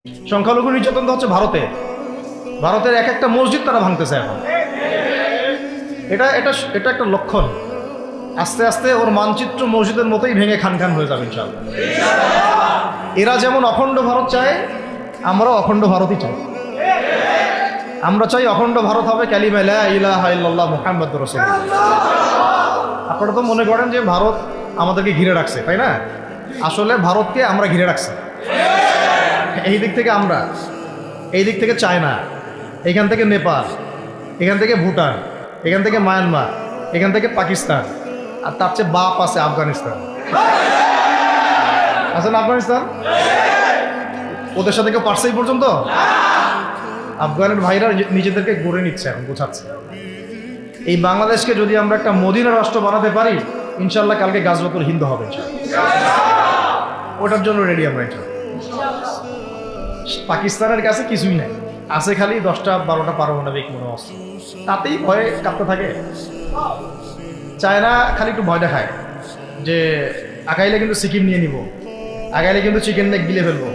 সংখ্যালঘু নির্যাতন তো হচ্ছে ভারতে, ভারতের এক একটা মসজিদ তারা ভাঙতেছে এখন। এটা এটা এটা একটা লক্ষণ। আস্তে আস্তে ওর মানচিত্র মসজিদের মতোই ভেঙে খান খান হয়ে যাবে ইনশাআল্লাহ। এরা যেমন অখণ্ড ভারত চায়, আমরাও অখণ্ড ভারতই চাই। আমরা চাই অখণ্ড ভারত হবে কালিমা লা ইলাহা ইল্লাল্লাহ মুহাম্মাদুর রাসূলুল্লাহ। আপনারা তো মনে করেন যে ভারত আমাদেরকে ঘিরে রাখছে, তাই না? আসলে ভারতকে আমরা ঘিরে রাখছি। এই দিক থেকে আমরা, এই দিক থেকে চায়না, এখান থেকে নেপাল, এখান থেকে ভুটান, এখান থেকে মায়ানমার, এখান থেকে পাকিস্তান, আর তার চেয়ে বাপ আছে আফগানিস্তান। আছে না আফগানিস্তান? ওদের সাথে কেউ পারছে এই পর্যন্ত? আফগানের ভাইরা নিজেদেরকে গড়ে নিচ্ছে, এখন বোঝাচ্ছে। এই বাংলাদেশকে যদি আমরা একটা মদিনা রাষ্ট্র বানাতে পারি, ইনশাল্লাহ কালকে গাজওয়াতুল হিন্দ হবে। ওটার জন্য রেডি আমরা। পাকিস্তানের কাছে কিছুই নাই, আছে খালি 10টা 12টা পারমাণবিক অস্ত্র, তাতেই ভয়ে কাঁপতে থাকে। চায়না খালি একটু ভয় দেখায় যে আগাইলে কিন্তু সিকিম নিয়ে নিব, আগাইলে কিন্তু চিকেন নেক গিলে ফেলবো।